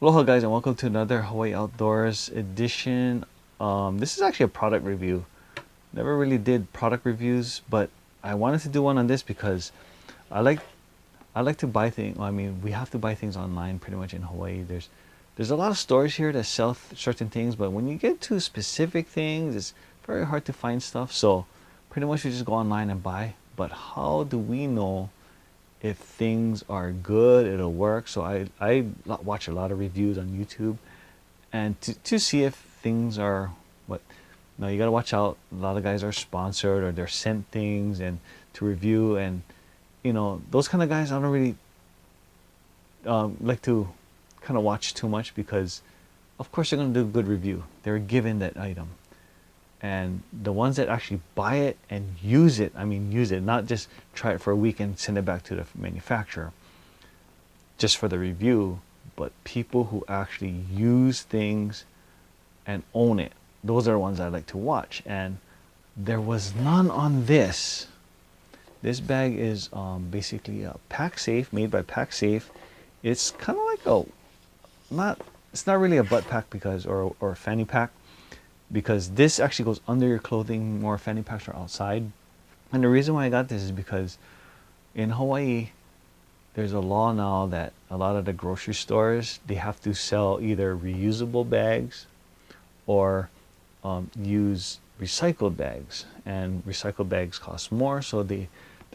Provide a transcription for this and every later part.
Aloha guys, and welcome to another Hawaii Outdoors edition. This is actually a product review. Never really did product reviews, but I wanted to do one on this because I like to buy things. I mean, we have to buy things online pretty much in Hawaii. There's a lot of stores here that sell certain things, but when you get to specific things, it's very hard to find stuff. So pretty much we just go online and buy. But how do we know if things are good, it'll work? So I watch a lot of reviews on YouTube and to see if things are what. Now you got to watch out. A lot of guys are sponsored or they're sent things and to review, and those kind of guys I don't really like to kind of watch too much, because of course they're going to do a good review. They're given that item, and the ones that actually buy it and use it, I mean use it, not just try it for a week and send it back to the manufacturer just for the review, but people who actually use things and own it, those are the ones I like to watch. And there was none on this. This bag is basically a Pacsafe, made by Pacsafe. It's kind of like it's not really a butt pack because or a fanny pack, because this actually goes under your clothing. More fanny packs are outside. And the reason why I got this is because in Hawaii there's a law now that a lot of the grocery stores, they have to sell either reusable bags or use recycled bags, and recycled bags cost more, so the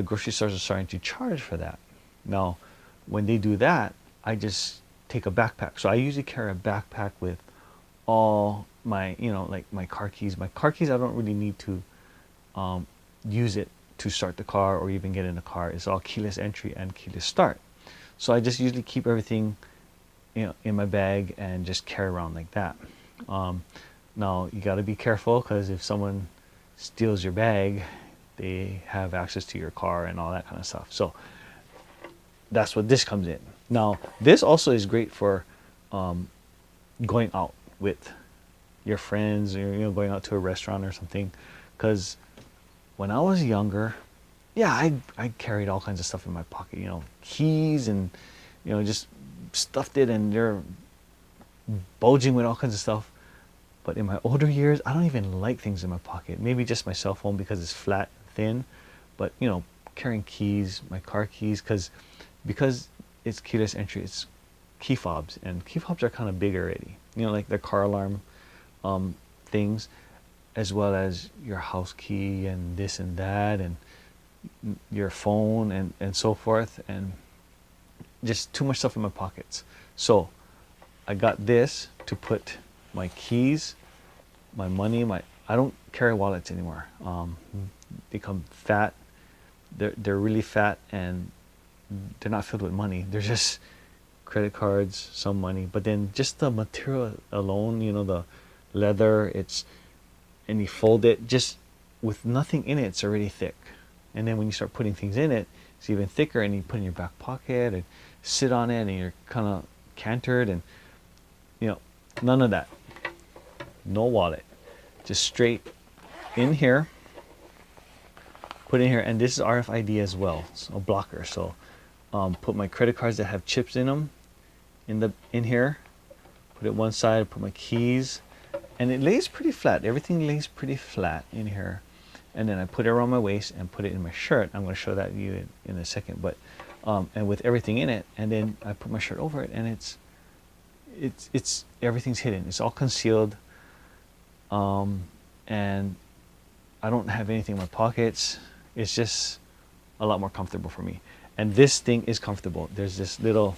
grocery stores are starting to charge for that. Now when they do that, I just take a backpack. So I usually carry a backpack with all my, like my car keys. My car keys, I don't really need to use it to start the car or even get in the car. It's all keyless entry and keyless start. So I just usually keep everything in my bag and just carry around like that. Now you got to be careful, because if someone steals your bag, they have access to your car and all that kind of stuff. So that's what this comes in. Now this also is great for going out with your friends, or going out to a restaurant or something. Because when I was younger, yeah, I carried all kinds of stuff in my pocket, keys, and just stuffed it, and they're bulging with all kinds of stuff. But in my older years, I don't even like things in my pocket. Maybe just my cell phone because it's flat, thin. But carrying keys, my car keys, because it's keyless entry, it's key fobs, and key fobs are kind of big already. Like the car alarm things, as well as your house key and this and that, and your phone and so forth, and just too much stuff in my pockets. So I got this to put my keys, my money, I don't carry wallets anymore. They come fat. They're really fat, and they're not filled with money. They're just credit cards, some money, but then just the material alone, the leather, and you fold it, just with nothing in it, it's already thick. And then when you start putting things in it, it's even thicker, and you put it in your back pocket and sit on it, and you're kind of cantered, and none of that. No wallet, just straight in here, put in here. And this is RFID as well, so a blocker. So put my credit cards that have chips in them in here, put it one side, put my keys, and it lays pretty flat. Everything lays pretty flat in here. And then I put it around my waist and put it in my shirt. I'm going to show that to you in a second. But and with everything in it, and then I put my shirt over it, and it's everything's hidden. It's all concealed. And I don't have anything in my pockets. It's just a lot more comfortable for me. And this thing is comfortable. There's this little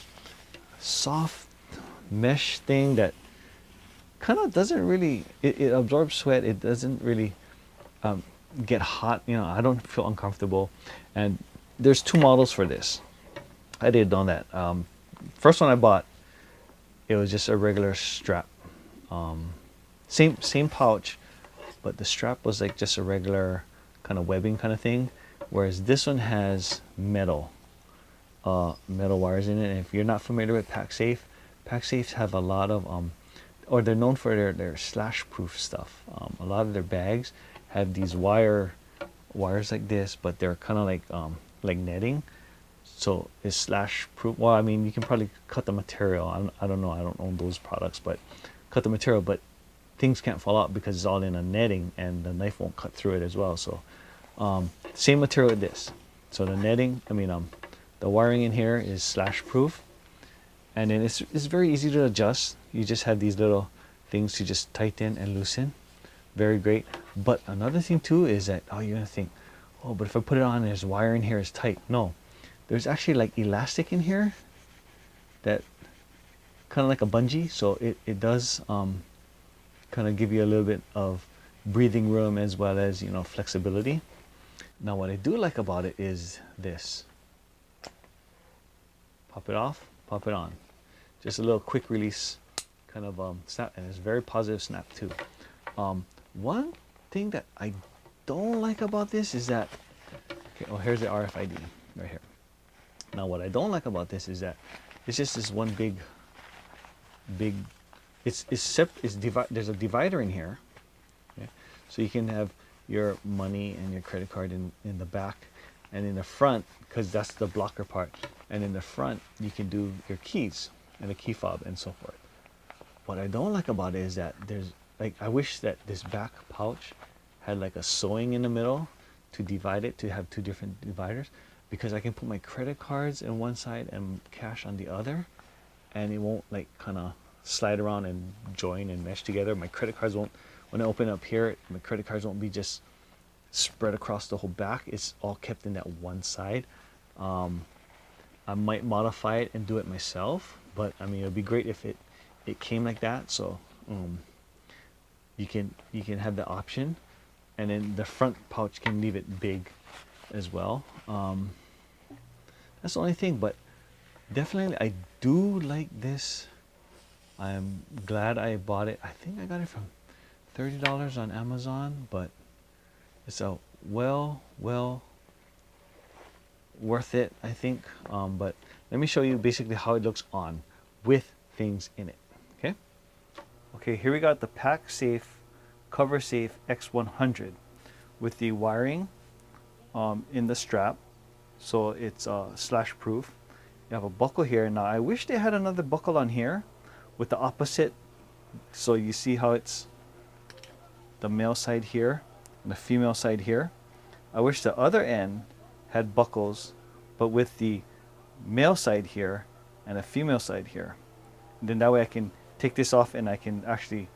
soft mesh thing that kind of doesn't really, it absorbs sweat. It doesn't really get hot. I don't feel uncomfortable. And there's two models for this. I didn't know that. First one I bought, it was just a regular strap. Same pouch, but the strap was like just a regular kind of webbing kind of thing, whereas this one has metal wires in it. And if you're not familiar with Pacsafes have a lot of or they're known for their slash proof stuff. A lot of their bags have these wires like this, but they're kind of like netting, so it's slash proof. Well, I mean, you can probably cut the material. I don't know. I don't own those products, but cut the material, but things can't fall out because it's all in a netting and the knife won't cut through it as well. So same material with this. So the netting, the wiring in here is slash proof, and then it's very easy to adjust. You just have these little things to just tighten and loosen. Very great. But another thing too is that, oh, you're gonna think, oh, but if I put it on, there's wire in here, it's tight. No, there's actually like elastic in here that kind of like a bungee, so it does kind of give you a little bit of breathing room as well as, you know, flexibility. Now what I do like about it is this. Pop it off, pop it on. Just a little quick release kind of snap, and it's very positive snap too. One thing that I don't like about this is that, okay, oh, here's the RFID right here. Now what I don't like about this is that it's just this one big, there's a divider in here. Okay? So you can have your money and your credit card in the back, and in the front, because that's the blocker part, and in the front you can do your keys and a key fob and so forth. What I don't like about it is that there's like, I wish that this back pouch had like a sewing in the middle to divide it, to have two different dividers, because I can put my credit cards on one side and cash on the other, and it won't like kind of slide around and join and mesh together. My credit cards won't, when I open up here, my credit cards won't be just spread across the whole back. It's all kept in that one side. I might modify it and do it myself, but I mean, it would be great if it came like that. So you can have the option, and then the front pouch can leave it big as well. That's the only thing, but definitely I do like this. I'm glad I bought it. I think I got it from $30 on Amazon, but it's a well worth it, I think. But let me show you basically how it looks on with things in it. Okay, here we got the Pacsafe Coversafe X100 with the wiring in the strap, so it's slash proof. You have a buckle here. Now I wish they had another buckle on here with the opposite, so you see how it's the male side here and the female side here. I wish the other end had buckles, but with the male side here and a female side here. And then that way I can take this off and I can actually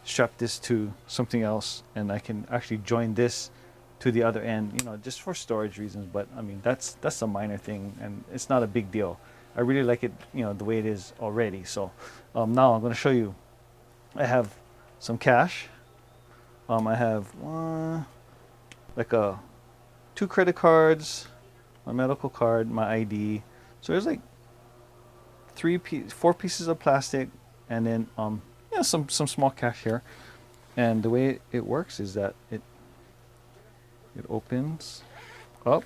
strap this to something else, and I can actually join this to the other end, you know, just for storage reasons. But I mean, that's a minor thing, and it's not a big deal. I really like it, you know, the way it is already. So now I'm going to show you. I have some cash. I have like two credit cards, my medical card, my ID. So there's like four pieces of plastic, and then yeah, some small cash here. And the way it works is that it opens up.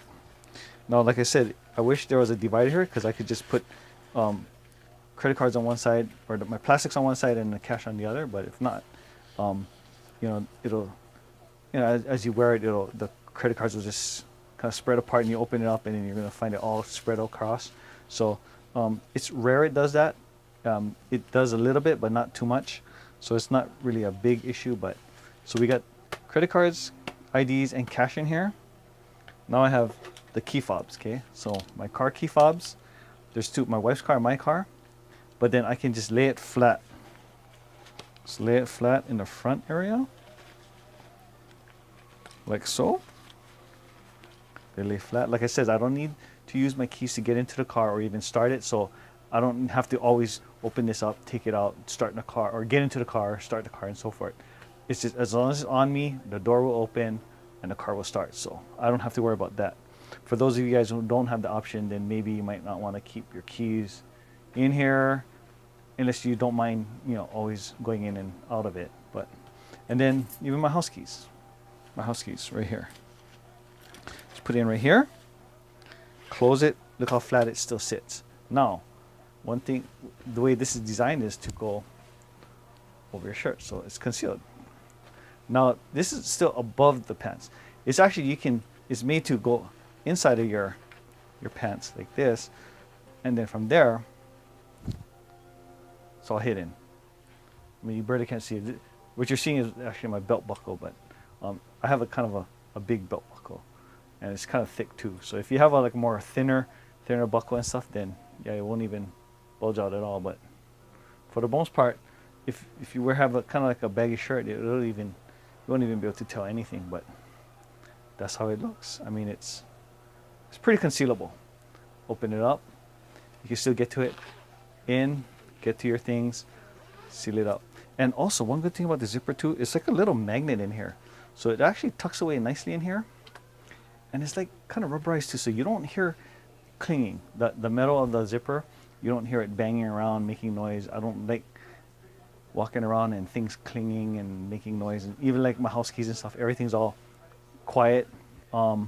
Now, like I said, I wish there was a divider here, because I could just put credit cards on one side, or my plastics on one side and the cash on the other. But if not, you know, it'll, you know, as you wear it, the credit cards will just kind of spread apart, and you open it up and then you're going to find it all spread across. So it's rare it does that. It does a little bit, but not too much. So it's not really a big issue. But so we got credit cards, IDs, and cash in here. Now I have the key fobs. Okay, so my car key fobs, there's two, my wife's car and my car, but then I can just lay it flat. Just lay it flat in the front area, like so. They lay flat. Like I said, I don't need to use my keys to get into the car or even start it, so I don't have to always open this up, take it out, start in the car, or get into the car, start the car, and so forth. It's just, as long as it's on me, the door will open and the car will start, so I don't have to worry about that. For those of you guys who don't have the option, then maybe you might not want to keep your keys in here, unless you don't mind, you know, always going in and out of it. But, and then even my house keys right here. Just put it in right here, close it. Look how flat it still sits. Now, one thing, the way this is designed is to go over your shirt, so it's concealed. Now, this is still above the pants. It's actually, it's made to go inside of your your pants like this, and then from there, it's all hidden. I mean, you barely can't see it. What you're seeing is actually my belt buckle, but I have a kind of a big belt buckle, and it's kind of thick too. So if you have a like more thinner buckle and stuff, then yeah, it won't even bulge out at all. But for the most part, if you have a kind of like a baggy shirt, you won't even be able to tell anything. But that's how it looks. I mean, it's pretty concealable. Open it up, you can still get to it. Get to your things, seal it up. And also, one good thing about the zipper too, it's like a little magnet in here. So it actually tucks away nicely in here. And it's like kind of rubberized too, so you don't hear clinging. The metal of the zipper, you don't hear it banging around, making noise. I don't like walking around and things clinging and making noise. And even like my house keys and stuff, everything's all quiet. I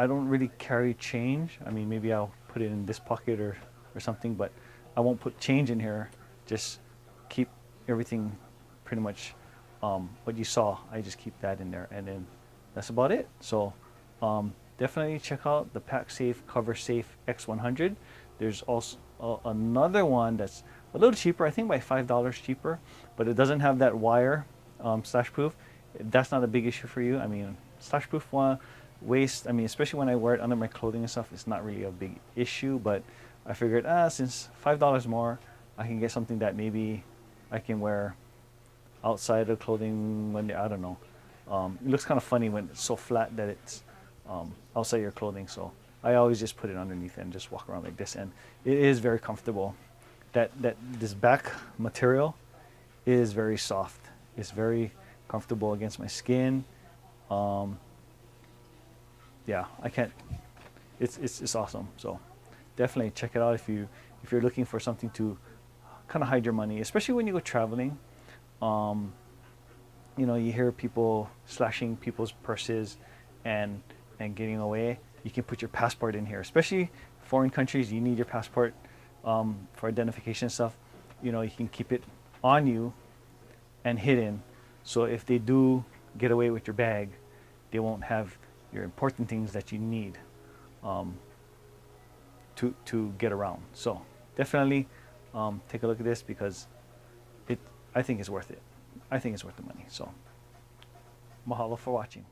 don't really carry change. I mean, maybe I'll put it in this pocket or something, but I won't put change in here. Just keep everything pretty much what you saw. I just keep that in there, and then that's about it. So definitely check out the Pacsafe Coversafe X100. There's also another one that's a little cheaper, I think by $5 cheaper, but it doesn't have that wire slash proof. That's not a big issue for you. I mean, slash proof one waist, I mean, especially when I wear it under my clothing and stuff, it's not really a big issue. But I figured, since $5 more, I can get something that maybe I can wear outside of clothing when I don't know. It looks kind of funny when it's so flat that it's outside your clothing. So I always just put it underneath and just walk around like this, and it is very comfortable. This back material is very soft. It's very comfortable against my skin. Yeah, I can't. It's awesome. So definitely check it out if you're looking for something to kind of hide your money, especially when you go traveling. You know, you hear people slashing people's purses and getting away. You can put your passport in here, especially foreign countries. You need your passport for identification and stuff. You know, you can keep it on you and hidden, so if they do get away with your bag, they won't have your important things that you need to get around. So definitely take a look at this, because I think it's worth it. I think it's worth the money. So mahalo for watching.